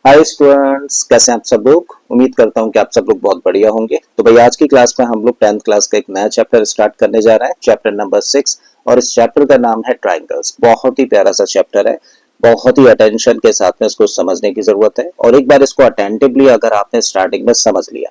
Hi students, कैसे हैं आप सब लोग। उम्मीद करता हूं कि आप सब लोग बहुत बढ़िया होंगे। तो भाई आज की क्लास में हम लोग 10th क्लास का एक नया चैप्टर स्टार्ट करने जा रहे हैं, चैप्टर नंबर 6। और इस चैप्टर का नाम है ट्राइंगल्स। बहुत ही प्यारा सा चैप्टर है, बहुत ही अटेंशन के साथ में इसको समझने की जरूरत है। और एक बार इसको अटेंटिवली अगर आपने स्टार्टिंग में समझ लिया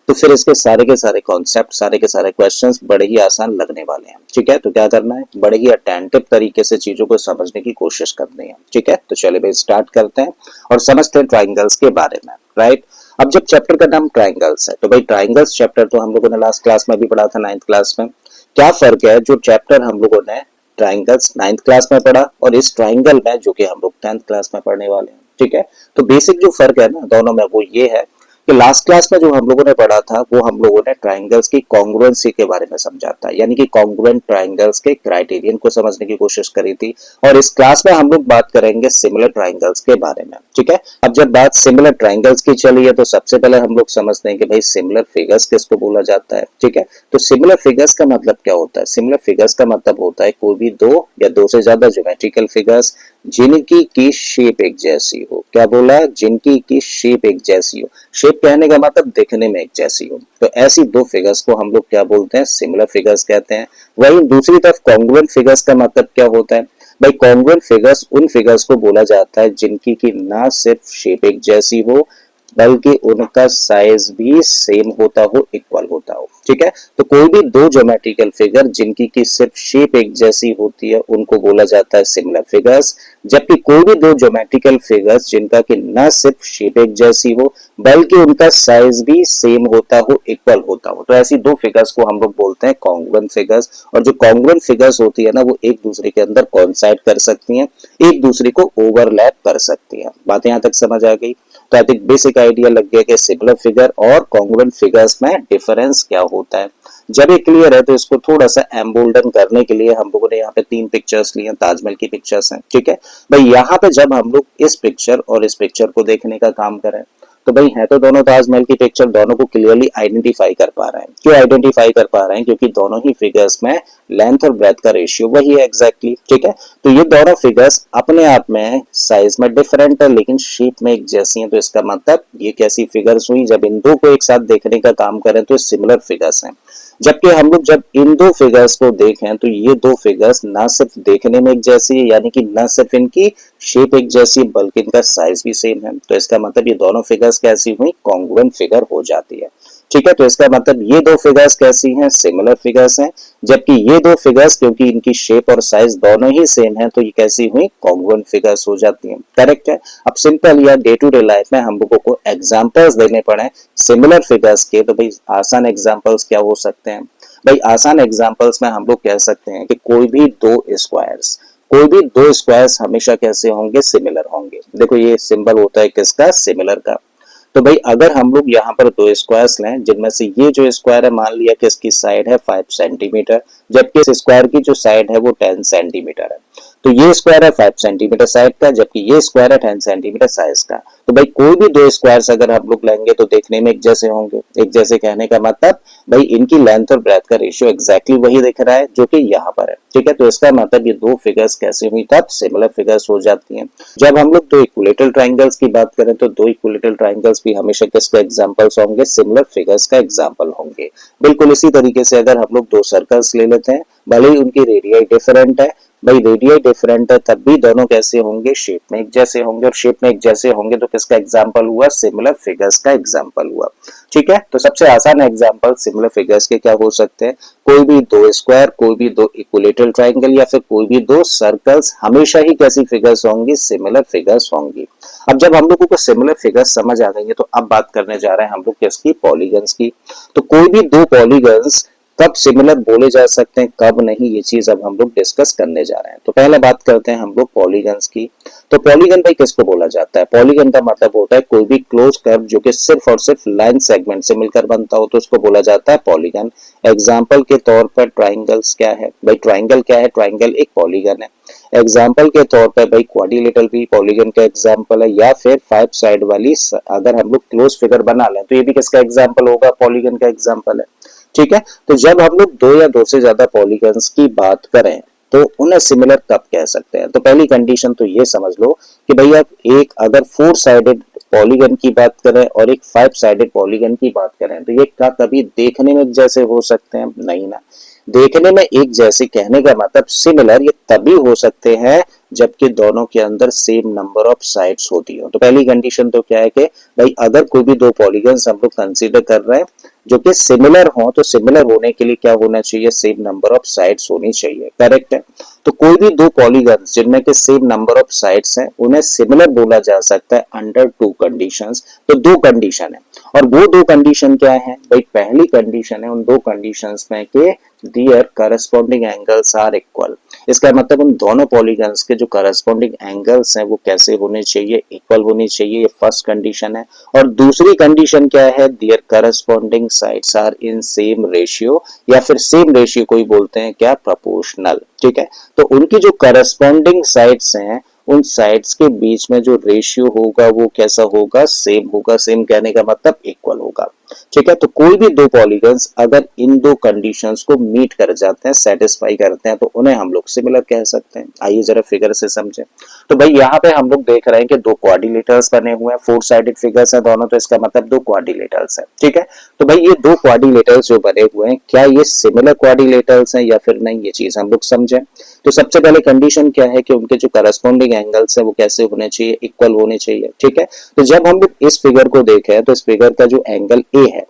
तो फिर इसके सारे के सारे कॉन्सेप्ट, सारे के सारे क्वेश्चंस बड़े ही आसान लगने वाले हैं। ठीक है, तो क्या करना है, बड़े ही अटेंटिव तरीके से चीजों को समझने की कोशिश करनी है। ठीक है, तो चलिए भाई स्टार्ट करते हैं और समझते हैं ट्राइंगल्स के बारे में। राइट, अब जब चैप्टर का नाम ट्राइंगल्स है तो भाई ट्राइंगल्स चैप्टर तो हम लोगों ने लास्ट क्लास में भी पढ़ा था, 9th क्लास में। क्या फर्क है, जो चैप्टर हम लोगों ने ट्राइंगल्स 9th क्लास में पढ़ा और इस ट्राइंगल में जो कि हम लोग 10th क्लास में पढ़ने वाले हैं। ठीक है, तो बेसिक जो फर्क है ना दोनों में वो ये है कि लास्ट क्लास में जो हम लोगों ने पढ़ा था वो हम लोगों ने ट्राइंगल्स की कॉन्ग्रुएंसी के बारे में समझा था, यानी कि कॉन्ग्रुएंट ट्राइंगल्स के क्राइटेरियन को समझने की कोशिश करी थी। और इस क्लास में हम लोग बात करेंगे सिमिलर ट्राइंगल्स के बारे में। ठीक है, अब जब बात सिमिलर ट्राइंगल्स की चली है तो सबसे पहले हम लोग समझते हैं कि भाई सिमिलर फिगर्स किसको बोला जाता है। ठीक है, तो सिमिलर फिगर्स का मतलब क्या होता है। सिमिलर फिगर्स का मतलब होता है कोई भी दो या दो से ज्यादा ज्योमेट्रिकल फिगर्स जिनकी की शेप एक जैसी हो। क्या बोला, जिनकी की शेप एक जैसी हो। शेप कहने का मतलब दिखने में एक जैसी हो। तो ऐसी दो फिगर्स को हम लोग क्या बोलते हैं, सिमिलर फिगर्स कहते हैं। वहीं दूसरी तरफ कॉन्ग्रुएंट फिगर्स का मतलब क्या होता है। भाई कॉन्ग्रुएंट फिगर्स उन फिगर्स को बोला जाता है जिनकी की ना सिर्फ शेप एक जैसी हो बल्कि उनका साइज भी सेम होता हो, इक्वल होता हो। ठीक है, तो कोई भी दो ज्योमेट्रिकल फिगर जिनकी की सिर्फ शेप एक जैसी होती है उनको बोला जाता है सिमिलर फिगर्स। जबकि कोई भी दो ज्योमेट्रिकल फिगर्स जिनका कि न सिर्फ शेप एक जैसी हो बल्कि उनका साइज भी सेम होता हो, इक्वल होता हो, तो ऐसी दो फिगर्स को हम लोग बोलते हैं कॉन्ग्रुएंट फिगर्स। और जो कॉन्ग्रुएंट फिगर्स होती है ना वो एक दूसरे के अंदर कोइंसाइड कर सकती हैं, एक दूसरे को ओवरलैप कर सकती हैं। बात यहां तक समझ आ गई। तो आई थिंक बेसिक आइडिया लग गया कि सिमिलर फिगर और कॉन्ग्रुएंट फिगर्स में डिफरेंस क्या होता है। जब ये क्लियर है तो इसको थोड़ा सा एम्बोल्डन करने के लिए हम लोगों ने यहाँ पे 3 पिक्चर्स लिए, ताजमहल की पिक्चर्स हैं। ठीक है भाई, यहाँ पे जब हम लोग इस पिक्चर और इस पिक्चर को देखने का काम करें तो भाई है तो दोनों ताजमहल की पिक्चर, दोनों को क्लियरली आइडेंटिफाई कर पा रहे हैं। क्यों आइडेंटिफाई कर पा रहे हैं, क्योंकि दोनों ही फिगर्स में लेंथ और ब्रेथ का रेशियो वही है एग्जैक्टली। ठीक है, तो ये दोनों फिगर्स अपने आप में साइज में डिफरेंट है लेकिन शेप में एक जैसी हैं। तो इसका मतलब ये कैसी फिगर्स हुई, जब इन दो को एक साथ देखने का काम करें तो सिमिलर फिगर्स हैं। जबकि हम लोग जब इन दो फिगर्स को देखें तो ये दो फिगर्स ना सिर्फ देखने में एक जैसी है, यानी कि ना सिर्फ इनकी शेप एक जैसी बल्कि इनका साइज भी सेम है। तो इसका मतलब ये दोनों फिगर्स कैसी हुई, कॉन्ग्रुएंट फिगर हो जाती है। ठीक है, तो इसका मतलब ये दो फिगर्स कैसी हैं, सिमिलर फिगर्स हैं। जबकि ये दो फिगर्स क्योंकि इनकी शेप और साइज दोनों ही सेम है तो ये कैसी हुई, कॉन्ग्रुएंट फिगर्स हो जाती हैं। करेक्ट है। अब सिंपल या डे टू डे लाइफ में हम लोगों को एग्जांपल्स देने पड़े सिमिलर फिगर्स के, तो भाई आसान एग्जांपल्स क्या हो सकते हैं। भाई आसान एग्जांपल्स में हम लोग कह सकते हैं कि कोई भी दो स्क्वायर्स हमेशा कैसे होंगे, सिमिलर होंगे। देखो ये सिंबल होता है किसका, सिमिलर का। तो भाई अगर हम लोग यहाँ पर दो स्क्वायर्स लें जिनमें से ये जो स्क्वायर है मान लिया कि इसकी साइड है 5 सेंटीमीटर, जबकि इस स्क्वायर की जो साइड है वो 10 सेंटीमीटर है। तो ये स्क्वायर है 5 सेंटीमीटर साइड का, जबकि ये स्क्वायर है 10 सेंटीमीटर साइज का। तो भाई कोई भी दो स्क्वायर्स अगर हम लोग लेंगे तो देखने में एक जैसे होंगे। एक जैसे कहने का मतलब भाई इनकी लेंथ और ब्रेथ का रेशियो एग्जैक्टली वही दिख रहा है जो कि यहाँ पर है। ठीक है, तो इसका मतलब ये दो फिगर्स कैसे हुई, तब सिमिलर फिगर्स हो जाती हैं। जब हम लोग दो इक्विलेटरल ट्राइंगल्स की बात करें तो दो इक्विलेटरल ट्राइंगल्स भी हमेशा किसके एग्जांपल्स होंगे, सिमिलर फिगर्स का एग्जांपल होंगे। बिल्कुल इसी तरीके से अगर हम लोग दो सर्कल्स ले लेते हैं, भले ही उनकी रेडियाई डिफरेंट है, भाई रेडियाई डिफरेंट है तब भी दोनों कैसे होंगे, शेप में एक जैसे होंगे। और शेप में एक जैसे होंगे तो किसका एग्जांपल हुआ, सिमिलर फिगर्स का एग्जांपल हुआ। ठीक है, तो सबसे आसान एग्जांपल सिमिलर फिगर्स के क्या हो सकते हैं, कोई भी दो स्क्वायर, कोई भी दो इक्विलेटरल ट्राइंगल या फिर कोई भी दो सर्कल्स हमेशा ही कैसी फिगर्स होंगी, सिमिलर फिगर्स होंगी। अब जब हम लोगों को सिमिलर फिगर्स समझ आ गई है तो अब बात करने जा रहे हैं हम लोग किसकी, पॉलीगन्स की। तो कोई भी दो पॉलीगन्स कब सिमिलर बोले जा सकते हैं, कब नहीं, ये चीज अब हम लोग डिस्कस करने जा रहे हैं। तो पहले बात करते हैं हम लोग पॉलीगन्स की। तो पॉलीगन भाई किसको बोला जाता है, पॉलीगन का मतलब होता है कोई भी क्लोज कर्व जो कि सिर्फ और सिर्फ लाइन सेगमेंट से मिलकर बनता हो तो उसको बोला जाता है पॉलीगन। एग्जाम्पल के तौर पर ट्राइंगल्स क्या है, भाई ट्राइंगल क्या है, ट्राइंगल एक पॉलीगन है। एग्जाम्पल के तौर पर भाई क्वाड्रिलेटरल भी पॉलीगन का एग्जाम्पल है, या फिर 5 साइड वाली अगर हम लोग क्लोज फिगर बना लें तो ये भी किसका एग्जाम्पल होगा, पॉलीगन का एग्जाम्पल है। ठीक है, तो जब हम लोग दो या दो से ज्यादा पॉलीगन्स की बात करें तो उन्हें सिमिलर कब कह सकते हैं। तो पहली कंडीशन तो ये समझ लो कि भाई आप एक अगर 4 साइडेड पॉलीगन की बात करें और एक 5 साइडेड पॉलीगन की बात करें तो ये क्या कभी देखने में जैसे हो सकते हैं? नहीं ना। देखने में एक जैसे कहने का मतलब सिमिलर ये तभी हो सकते हैं जबकि दोनों के अंदर सेम नंबर ऑफ साइड्स होती हो। तो पहली कंडीशन तो क्या है कि भाई अगर कोई भी दो पॉलीगन्स हम लोग कंसीडर कर रहे हैं जो कि सिमिलर हो तो सिमिलर होने के लिए क्या होना चाहिए? सेम नंबर ऑफ साइड्स होनी चाहिए। करेक्ट है। तो कोई भी दो पॉलीगन्स जिनमें के सेम नंबर ऑफ साइड्स हैं उन्हें सिमिलर बोला जा सकता है अंडर टू कंडीशंस। तो दो कंडीशन है और वो दो कंडीशन क्या है भाई? पहली कंडीशन है उन दो कंडीशंस में के दियर करस्पॉन्डिंग एंगल्स आर इक्वल। इसका मतलब उन दोनों पॉलीगन्स के जो करस्पॉन्डिंग एंगल्स हैं वो कैसे होने चाहिए? इक्वल होनी चाहिए। ये फर्स्ट कंडीशन है। और दूसरी कंडीशन क्या है? Their corresponding sides are in same ratio या फिर सेम रेशियो कोई बोलते हैं क्या? प्रोपोर्शनल। ठीक है। तो उनकी जो करस्पॉन्डिंग साइड्स हैं उन साइड्स के बीच में जो रेशियो होगा वो कैसा होगा? सेम होगा। सेम कहने का मतलब इक्वल होगा। ठीक है। तो कोई भी दो पॉलीगन्स अगर इन दो कंडीशंस को मीट कर जाते हैं, सेटिस्फाई करते हैं तो उन्हें हम लोग सिमिलर कह सकते हैं। आइए जरा फिगर से समझें। तो भाई यहाँ पे हम लोग देख रहे हैं कि दो क्वाड्रिलेटरल्स बने हुए हैं, 4 साइडेड फिगर्स हैं दोनों, तो इसका मतलब दो क्वाड्रिलेटरल्स हैं। ठीक है। तो भाई ये दो क्वाड्रिलेटरल्स जो बने हुए हैं क्या ये सिमिलर क्वाड्रिलेटरल्स हैं या फिर नहीं? ये चीज हम लोग समझें। तो सबसे पहले कंडीशन क्या है कि उनके जो करस्पॉन्डिंग एंगल्स है वो कैसे होने चाहिए? इक्वल होने चाहिए। ठीक है। तो जब हम लोग इस फिगर को देखें तो इस फिगर का जो एंगल ए है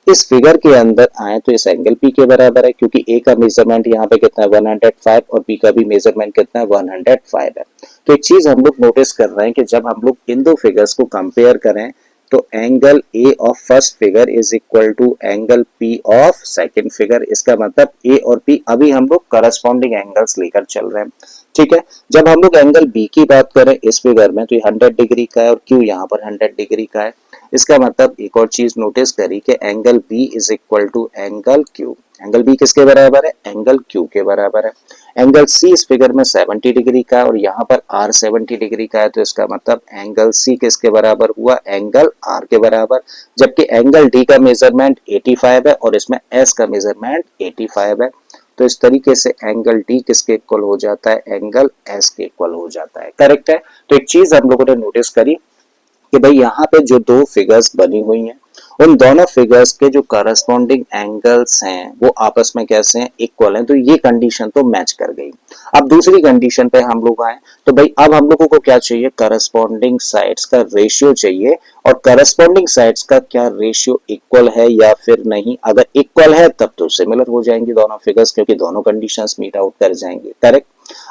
इस फिगर के अंदर आए तो इस एंगल पी के बराबर है क्योंकि ए का मेजरमेंट यहाँ पे कितना है? 105 और पी का भी मेजरमेंट कितना है? 105 है। तो एक चीज हम लोग नोटिस कर रहे हैं कि जब हम लोग इन दो फिगर्स को कंपेयर करें तो angle A of first figure is equal to angle P of second figure. इसका मतलब ए और पी अभी हम लोग करस्पॉन्डिंग एंगल्स लेकर चल रहे हैं। ठीक है। जब हम लोग एंगल बी की बात करें इस फिगर में तो ये 100 डिग्री का है और क्यू यहाँ पर 100 डिग्री का है। इसका मतलब एक और चीज नोटिस करी कि angle B is equal to angle Q. Angle B किसके बराबर है? एंगल क्यू के बराबर है। एंगल सी इस फिगर में 70 डिग्री का है और यहाँ पर आर 70 डिग्री का है तो इसका मतलब एंगल सी किसके बराबर हुआ? एंगल आर के बराबर। जबकि एंगल डी का मेजरमेंट 85 है और इसमें एस का मेजरमेंट 85 है। तो इस तरीके से एंगल डी किसके इक्वल हो जाता है? एंगल एस के इक्वल हो जाता है। करेक्ट है। तो एक चीज हम लोगों ने नोटिस करी कि भाई यहाँ पे जो दो फिगर्स बनी हुई हैं उन दोनों फिगर्स के जो करस्पॉन्डिंग एंगल्स हैं वो आपस में कैसे हैं? इक्वल हैं। तो ये कंडीशन तो मैच कर गई। अब दूसरी कंडीशन पे हम लोग आए तो भाई अब हम लोगों को क्या चाहिए? करस्पॉन्डिंग साइड्स का रेशियो चाहिए। और करस्पॉन्डिंग साइड्स का क्या रेशियो इक्वल है या फिर नहीं? अगर इक्वल है तब तो सिमिलर हो जाएंगी दोनों फिगर्स क्योंकि दोनों कंडीशंस मीट आउट कर जाएंगे। करेक्ट।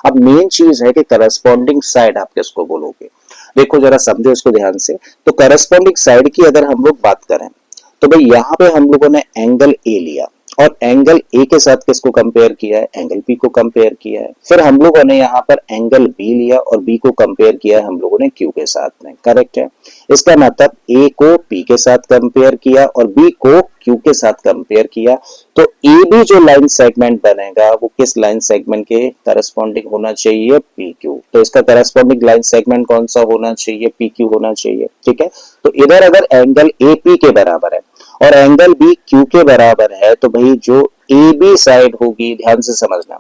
अब मेन चीज है कि करस्पॉन्डिंग साइड आप किसको बोलोगे? देखो जरा समझो इसको ध्यान से। तो करस्पॉन्डिंग साइड की अगर हम लोग बात करें तो भाई यहाँ पे हम लोगों ने एंगल ए लिया और एंगल ए के साथ किसको कंपेयर किया है? एंगल बी को कंपेयर किया है। फिर हम लोगों ने यहाँ पर एंगल बी लिया और बी को कंपेयर किया है हम लोगों ने क्यू के साथ में। करेक्ट है। इसका मतलब ए को पी के साथ कंपेयर किया और बी को क्यू के साथ कंपेयर किया। तो ए बी जो लाइन सेगमेंट बनेगा वो किस लाइन सेगमेंट के करस्पॉन्डिंग होना चाहिए? P Q. तो इसका करस्पॉन्डिंग लाइन सेगमेंट कौन सा होना चाहिए? पी क्यू होना चाहिए। ठीक है। तो इधर अगर एंगल ए पी के बराबर है और एंगल बी क्यू के बराबर है तो भाई जो ए बी साइड होगी, ध्यान से समझना,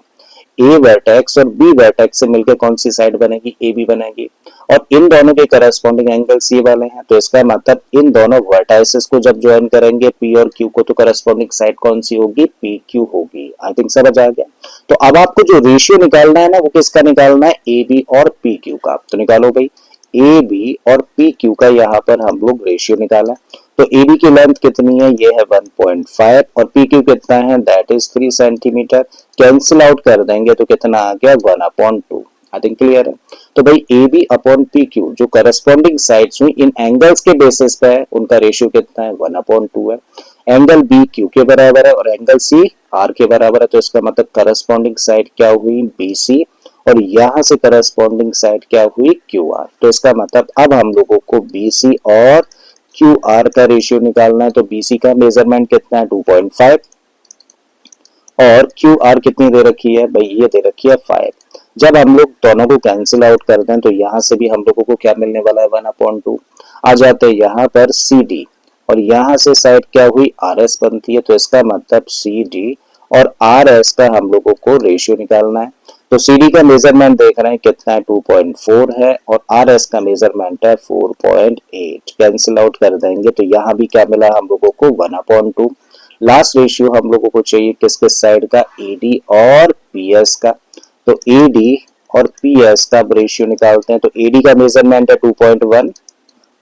ए वर्टेक्स और बी वर्टेक्स से मिलकर कौन सी साइड बनेगी? ए बी बनेगी। और इन दोनों के करस्पॉन्डिंग एंगल्स ये वाले हैं तो इसका मतलब इन दोनों वर्टाइसेस को जब ज्वाइन करेंगे पी और क्यू को तो करस्पॉन्डिंग साइड कौन सी होगी? पी क्यू होगी। आई थिंक समझ आ गया। तो अब आपको जो रेशियो निकालना है ना वो किसका निकालना है? ए बी और पी क्यू का। तो निकालो भाई। ए बी और पी क्यू का यहाँ पर हम लोग रेशियो निकाला। तो ए बी की लेंथ कितनी है? ये है 1.5 और पी क्यू कितना है? That is 3 centimetre. Cancel out कर देंगे तो कितना आ गया? 1/2। आई थिंक क्लियर है। तो भाई A B upon P Q जो करस्पॉन्डिंग साइड्स हुई इन एंगल्स के बेसिस पे है उनका रेशियो कितना है? 1/2 है। एंगल बी क्यू के बराबर है और एंगल सी आर के बराबर है तो इसका मतलब करस्पॉन्डिंग साइड क्या हुई? B C. और यहां से करस्पॉन्डिंग साइड क्या हुई? Q R. तो इसका मतलब अब हम लोगों को बी सी और क्यू आर का रेशियो निकालना है। तो बी सी का मेजरमेंट कितना है? 2.5 और क्यू आर कितनी दे रखी है? भाई ये दे रखी है 5। जब हम लोग दोनों को कैंसिल आउट कर दें तो यहां से भी हम लोगों को क्या मिलने वाला है? 1/2। आ जाते हैं यहाँ पर सी डी और यहां से साइड क्या हुई? आर एस बनती है। तो इसका मतलब सी डी और आर एस का हम लोगों को रेशियो निकालना है। तो CD का मेजरमेंट देख रहे हैं कितना है 2.4 है और RS का मेजरमेंट है 4.8। कैंसिल आउट कर देंगे तो यहाँ भी क्या मिला हम लोगों को 1/2। लास्ट रेशियो हम लोगों को चाहिए किस किस साइड का, AD और PS का। तो AD और PS का रेशियो निकालते हैं। तो AD का मेजरमेंट है 2.1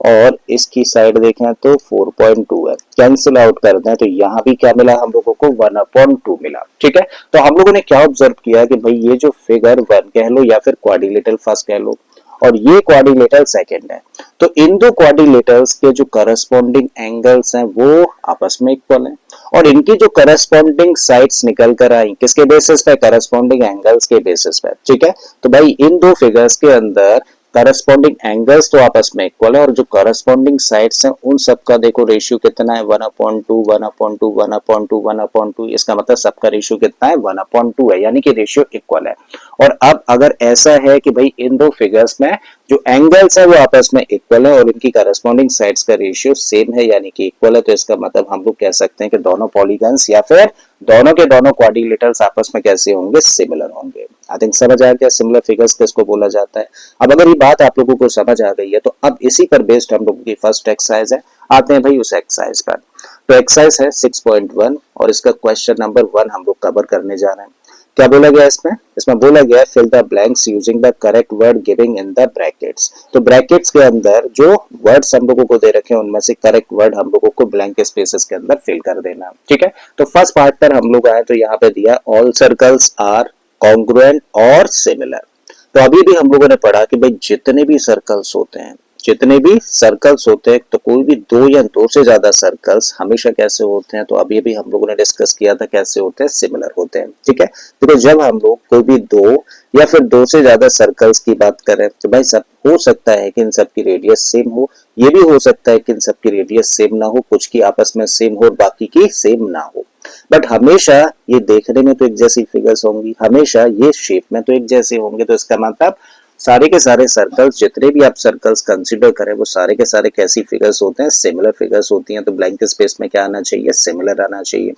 और इसकी साइड देखें तो 4.2 है। कैंसिल आउट कर दें तो यहाँ भी क्या मिला हम लोगों को 1/2 मिला। ठीक है, तो हम लोगों ने क्या ऑब्जर्व किया कि भाई ये जो फिगर 1 कह लो या फिर क्वाड्रिलेटरल फर्स्ट कह लो और ये क्वाड्रिलेटरल सेकंड है, तो इन दो क्वाड्रिलेटरल्स के जो करस्पॉन्डिंग एंगल्स हैं वो आपस में इक्वल हैं और इनकी जो करस्पॉन्डिंग साइड्स निकल कर आई किसके बेसिस पे, करस्पॉन्डिंग एंगल्स के बेसिस पे। ठीक है, तो भाई इन दो फिगर्स के अंदर करस्पॉन्डिंग एंगल्स तो आपस में इक्वल है और जो करस्पॉन्डिंग साइड्स हैं उन सब का देखो रेशियो कितना है 1/2 1/2 1/2 1/2। इसका मतलब सबका रेशियो कितना है 1/2 है, यानी कि रेशियो इक्वल है। और अब अगर ऐसा है कि भाई इन दो फिगर्स में जो एंगल्स है वो आपस में इक्वल है और इनकी करस्पॉन्डिंग साइड्स का रेशियो सेम है यानी कि इक्वल है, तो इसका मतलब हम लोग कह सकते हैं कि दोनों पॉलीगन्स या फिर दोनों के दोनों क्वाड्रिलेटरल्स आपस में कैसे होंगे, सिमिलर होंगे। आई थिंक समझ आ गया सिमिलर फिगर्स किसको बोला जाता है। अब अगर ये बात आप लोगों को समझ आ गई है तो अब इसी पर बेस्ड हम लोगों की फर्स्ट एक्सरसाइज है। आते हैं भाई उस एक्सरसाइज पर। तो एक्सरसाइज है 6.1 और इसका क्वेश्चन नंबर 1 हम लोग कवर करने जा रहे हैं। क्या बोला गया इसमें, इसमें बोला गया fill the blanks using the correct word giving in the brackets. तो ब्रैकेट्स के अंदर जो वर्ड्स हम लोगों को दे रखे हैं उनमें से करेक्ट वर्ड हम लोगों को ब्लैंक स्पेसेस के अंदर फिल कर देना। ठीक है, तो फर्स्ट पार्ट पर हम लोग आए तो यहाँ पे दिया ऑल सर्कल्स आर कॉन्ग्रुएंट और सिमिलर। तो अभी भी हम लोगों ने पढ़ा कि भाई जितने भी सर्कल्स होते हैं, जितने भी सर्कल्स होते हैं, तो कोई भी दो या दो से ज्यादा सर्कल्स हमेशा कैसे होते हैं, तो अभी भी हम लोगों ने डिस्कस किया था कैसे होते हैं, सिमिलर होते हैं। ठीक है, तो जब हम लोग कोई भी दो या फिर दो से ज्यादा सर्कल्स की बात करें तो भाई सब हो सकता है कि इन सब की रेडियस सेम हो, ये भी हो सकता है कि इन सब की रेडियस सेम ना हो, कुछ की आपस में सेम हो और बाकी की सेम ना हो, बट हमेशा ये देखने में तो एक जैसी फिगर्स होंगी, हमेशा ये शेप में तो एक जैसे होंगे। तो इसका मतलब सारे के सारे सर्कल्स, जितने भी आप सर्कल्स कंसीडर करें वो सारे के सारे कैसी फिगर्स होते हैं, सिमिलर फिगर्स होती हैं। तो ब्लैंक स्पेस में क्या आना चाहिए, सिमिलर आना चाहिए।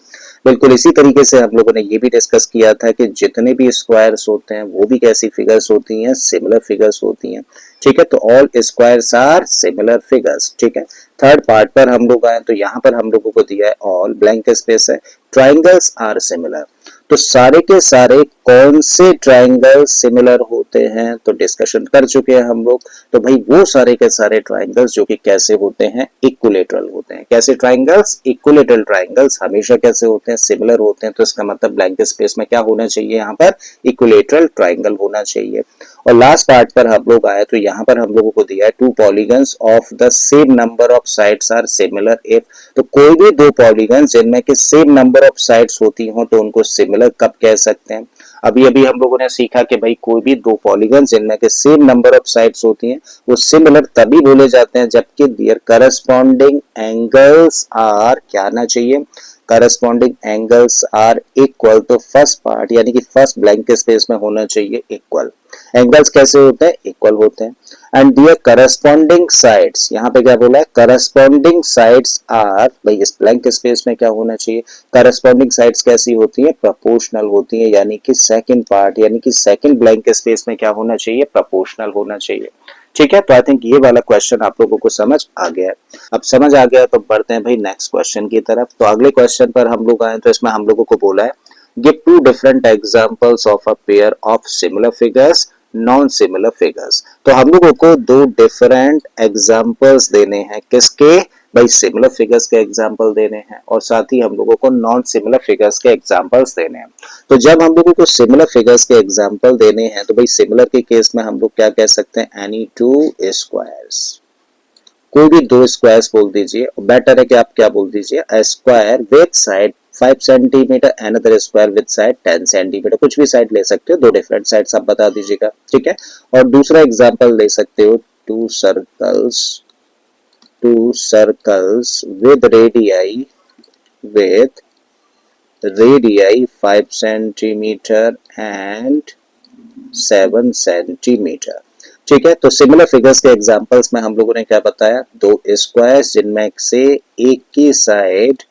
बिल्कुल इसी तरीके से हम लोगों ने ये भी डिस्कस किया था कि जितने भी स्क्वायर्स होते हैं वो भी कैसी फिगर्स होती हैं, सिमिलर फिगर्स होती हैं। ठीक है, तो all squares are similar figures. ठीक है, थर्ड पार्ट पर हम लोग आए तो यहाँ पर हम लोगों को दिया है ऑल ब्लैंक स्पेस है ट्राइंगल्स आर सिमिलर। तो सारे के सारे कौन से ट्राइंगल सिमिलर होते हैं तो डिस्कशन कर चुके हैं हम लोग। तो भाई वो सारे के सारे ट्राइंगल्स जो कि कैसे होते हैं, इक्विलेटरल होते हैं। कैसे ट्राइंगल्स, इक्विलेटरल ट्राइंगल्स हमेशा कैसे होते हैं, सिमिलर होते हैं। तो इसका मतलब ब्लैंक स्पेस में क्या होना चाहिए, यहाँ पर इक्विलेटरल ट्राइंगल होना चाहिए। और लास्ट पार्ट पर हम लोग आए तो यहाँ पर हम लोगों को दिया है two polygons of the same number of sides are similar if. तो कोई भी दो पॉलीगन जिनमें कि सेम नंबर ऑफ साइड्स होती हो तो उनको सिमिलर कब कह सकते हैं। अभी अभी हम लोगों ने सीखा कि भाई कोई भी दो पॉलीगन जिनमें के सेम नंबर ऑफ साइड्स होती हैं वो सिमिलर तभी बोले जाते हैं जबकि देयर करस्पॉन्डिंग एंगल्स आर क्या आना चाहिए, करस्पॉन्डिंग एंगल्स आर इक्वल। तो फर्स्ट पार्ट यानी कि फर्स्ट ब्लैंक स्पेस में होना चाहिए इक्वल। एंगल्स कैसे होते हैं, इक्वल होते हैं। एंड दियर करस्पॉन्डिंग साइड्स, यहाँ पे क्या बोला है, करस्पॉन्डिंग साइड्स आर, भाई इस ब्लैंक स्पेस में क्या होना चाहिए, करस्पॉन्डिंग साइड्स कैसी होती है, प्रोपोर्शनल होती है। यानी कि सेकंड पार्ट यानी कि सेकंड ब्लैंक स्पेस में क्या होना चाहिए, प्रोपोर्शनल होना चाहिए। ठीक है, तो आई थिंक ये वाला क्वेश्चन आप लोगों को समझ आ गया है। अब समझ आ गया तो बढ़ते हैं भाई नेक्स्ट क्वेश्चन की तरफ। तो अगले क्वेश्चन पर हम लोग आए तो इसमें हम लोगों को बोला है give two different examples of a pair of similar figures non similar figures. तो हम लोगों को दो डिफरेंट एग्जांपल्स देने हैं, किसके, भाई सिमिलर फिगर्स के एग्जांपल देने हैं और साथ ही हम लोगों को नॉन सिमिलर फिगर्स के एग्जांपल्स देने हैं। तो जब हम लोगों को सिमिलर फिगर्स के एग्जांपल देने हैं तो भाई सिमिलर के केस में हम लोग क्या कह सकते हैं, एनी टू स्क्वायर्स, कोई भी दो स्क्वायर्स बोल दीजिए। बेटर है कि आप क्या बोल दीजिए, a square with side 5 centimetre another square with side 10 centimetre, कुछ भी साइड ले सकते हो, दो डिफरेंट साइड्स आप बता दीजिएगा। ठीक है, और दूसरा एग्जांपल ले सकते हो to circles with radii 5 centimetre and 7 centimetre. ठीक है, तो सिमिलर फिगर्स के एग्जांपल्स में हम लोगों ने क्या बताया, दो स्क्वायर्स जिनमें से एक की साइड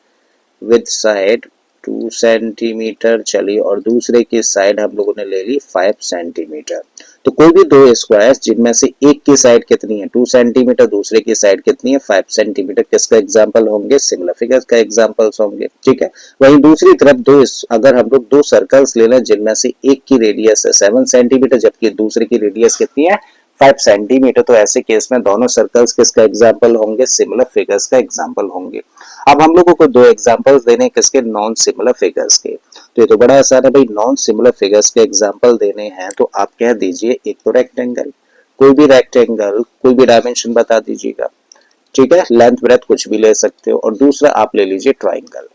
विद साइड 2 सेंटीमीटर, चलिए, और दूसरे की साइड हम लोगों ने ले ली 5 सेंटीमीटर। तो कोई भी दो स्क्वायर्स जिनमें से एक की साइड कितनी है 2 सेंटीमीटर, दूसरे की साइड कितनी है 5 सेंटीमीटर, किसका एग्जांपल होंगे, सिमिलर फिगर्स का एग्जांपल्स होंगे। ठीक है, वहीं दूसरी तरफ अगर हम लोग दो सर्कल्स ले लें जिनमें से एक की रेडियस है 7 सेंटीमीटर जबकि दूसरे की रेडियस कितनी है 5 सेंटीमीटर, तो ऐसे केस में दोनों सर्कल्स किसका एग्जांपल होंगे, सिमिलर फिगर्स का एग्जांपल होंगे। अब हम लोगों को दो एग्जांपल्स देने हैं किसके, नॉन सिमिलर फिगर्स के। तो ये तो बड़ा आसान है भाई, नॉन सिमिलर फिगर्स के एग्जांपल देने हैं तो आप कह दीजिए एक तो रेक्टेंगल, कोई भी रेक्टेंगल कोई भी डायमेंशन बता दीजिएगा। ठीक है, लेंथ ब्रेथ कुछ भी ले सकते हो, और दूसरा आप ले लीजिए ट्राइंगल।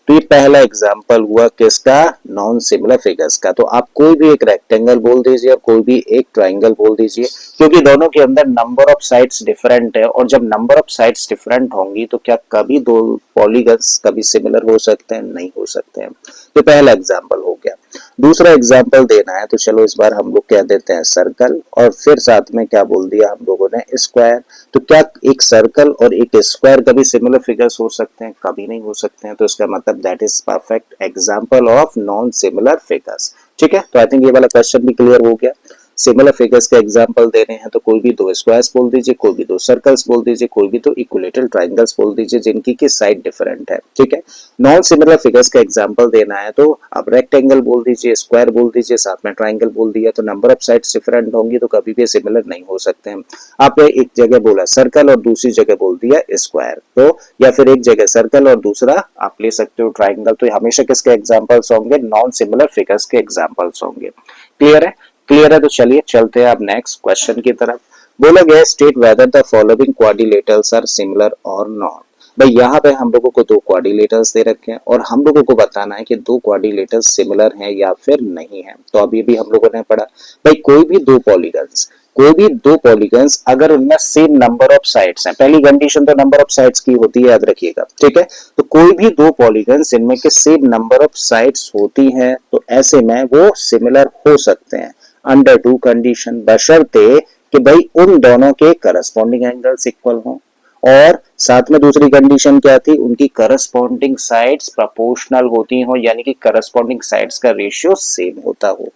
तो ये पहला एग्जाम्पल हुआ किसका, नॉन सिमिलर फिगर्स का। तो आप कोई भी एक रेक्टेंगल बोल दीजिए और कोई भी एक ट्राइंगल बोल दीजिए, क्योंकि दोनों के अंदर नंबर ऑफ साइड्स डिफरेंट है, और जब नंबर ऑफ साइड्स डिफरेंट होंगी तो क्या कभी दो पॉलीगन्स कभी सिमिलर हो सकते हैं, नहीं हो सकते हैं। तो पहला एग्जाम्पल हो गया। दूसरा एग्जाम्पल देना है तो चलो इस बार हम लोग कह देते हैं सर्कल, और फिर साथ में क्या बोल दिया हम लोगों ने, स्क्वायर। तो क्या एक सर्कल और एक स्क्वायर कभी सिमिलर फिगर्स हो सकते हैं, कभी नहीं हो सकते हैं। तो इसका मतलब that is perfect example of non similar figures. ठीक है, तो आई थिंक ये वाला क्वेश्चन भी क्लियर हो गया। सिमिलर फिगर्स के एग्जांपल दे रहे हैं तो कोई भी दो स्क्वायर्स बोल दीजिए, कोई भी दो सर्कल्स बोल दीजिए, कोई भी दो इक्विलेटरल ट्रायंगल्स बोल दीजिए जिनकी की साइड डिफरेंट है। ठीक है, नॉन सिमिलर फिगर्स का एग्जांपल देना है तो आप रेक्टेंगल बोल दीजिए, स्क्वायर बोल दीजिए, साथ में ट्रायंगल बोल दिया, तो नंबर ऑफ साइड्स डिफरेंट होंगी तो कभी भी सिमिलर नहीं हो सकते हैं। आपने एक जगह बोला सर्कल और दूसरी जगह बोल दिया स्क्वायर, तो या फिर एक जगह सर्कल और दूसरा आप ले सकते हो ट्रायंगल, तो हमेशा किसके एग्जांपल्स होंगे, नॉन सिमिलर फिगर्स के एग्जांपल्स होंगे। क्लियर है? क्लियर है, तो चलिए चलते हैं अब नेक्स्ट क्वेश्चन की तरफ। बोला गया state whether the following quadrilaterals are similar और नॉट। भाई यहाँ पे हम लोगों को दो क्वाड्रिलेटरल्स दे रखे हैं और हम लोगों को बताना है कि दो क्वाड्रिलेटरल्स सिमिलर हैं या फिर नहीं है। तो अभी भी हम लोगों ने पढ़ा भाई कोई भी दो पॉलीगन्स अगर उनमें सेम नंबर ऑफ साइड्स हैं, पहली कंडीशन तो नंबर ऑफ साइड्स की होती है, याद रखिएगा। ठीक है, तो कोई भी दो पॉलीगन्स इनमें के सेम नंबर ऑफ साइड्स होती हैं तो ऐसे में वो सिमिलर हो सकते हैं अंडर टू कंडीशन, बशर्ते कि भाई उन दोनों के करस्पॉन्डिंग एंगल्स इक्वल हों, और साथ में दूसरी कंडीशन क्या थी, उनकी करस्पॉन्डिंग साइड्स प्रोपोर्शनल होती हो, यानी कि करस्पॉन्डिंग साइड्स का रेशियो सेम होता हो।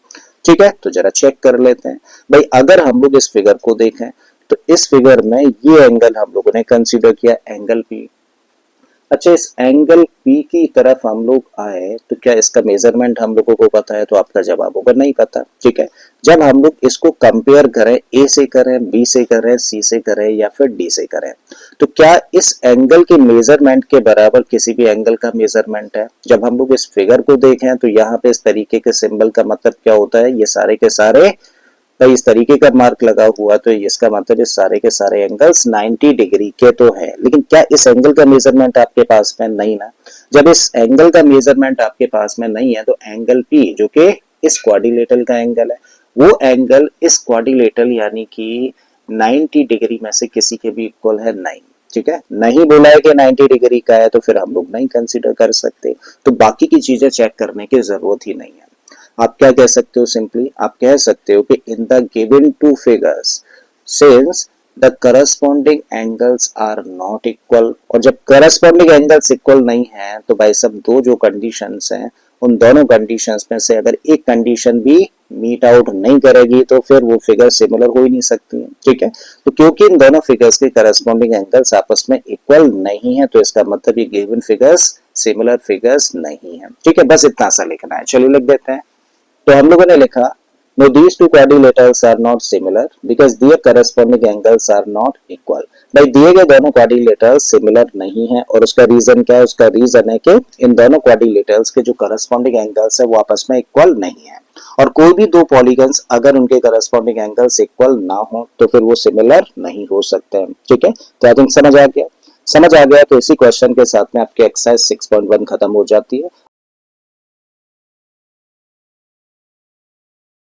ठीक है, तो जरा चेक कर लेते हैं। भाई अगर हम लोग इस फिगर को देखें तो इस फिगर में ये एंगल हम लोगों ने कंसीडर किया एंगल पी। अच्छा, इस एंगल P की तरफ हम लोग आए तो क्या इसका मेजरमेंट हम लोगों को पता है, तो आपका जवाब होगा नहीं पता। ठीक है, जब हम लोग इसको कंपेयर करें A से करें, B से करें, C से करें या फिर D से करें, तो क्या इस एंगल के मेजरमेंट के बराबर किसी भी एंगल का मेजरमेंट है। जब हम लोग इस फिगर को देखें तो यहाँ पे इस तरीके के सिंबल का मतलब क्या होता है, ये सारे के सारे भाई इस तरीके का मार्क लगा हुआ तो इसका मतलब इस सारे के सारे एंगल्स 90 डिग्री के तो है। लेकिन क्या इस एंगल का मेजरमेंट आपके पास में नहीं ना। जब इस एंगल का मेजरमेंट आपके पास में नहीं है तो एंगल P जो कि इस क्वाड्रिलेटरल का एंगल है, वो एंगल इस क्वाड्रिलेटरल यानी कि 90 डिग्री में से किसी के भी इक्वल है नहीं। ठीक है, नहीं बोला है कि 90 डिग्री का है तो फिर हम लोग नहीं कंसीडर कर सकते, तो बाकी की चीजें चेक करने की जरूरत ही नहीं है। आप क्या कह सकते हो, सिंपली आप कह सकते हो कि in the given two figures since the corresponding angles are not equal. और जब करस्पॉन्डिंग एंगल्स इक्वल नहीं है तो भाई सब दो जो कंडीशंस हैं उन दोनों कंडीशंस में से अगर एक कंडीशन भी मीट आउट नहीं करेगी तो फिर वो फिगर सिमिलर हो ही नहीं सकती है। ठीक है, तो क्योंकि इन दोनों फिगर्स के करस्पॉन्डिंग एंगल्स आपस में इक्वल नहीं है तो इसका मतलब ये गिवन फिगर्स सिमिलर फिगर्स नहीं है। ठीक है, बस इतना सा लिखना है। चलिए लिख देते हैं। तो हम लोगों ने लिखा no these two quadrilaterals are not similar because their corresponding angles are not equal. भाई दिए गए दोनों क्वाड्रिलेटरल्स सिमिलर नहीं है और उसका रीजन क्या है, उसका रीजन है कि इन दोनों क्वाड्रिलेटरल्स के जो करस्पॉन्डिंग एंगल्स है वो आपस में इक्वल नहीं है, और कोई भी दो पॉलीगन्स अगर उनके करस्पॉन्डिंग एंगल्स इक्वल ना हो तो फिर वो सिमिलर नहीं हो सकते हैं। ठीक है, तो आई थिंक समझ आ गया। तो इसी क्वेश्चन के साथ में आपकी एक्सरसाइज 6.1 खत्म हो जाती है।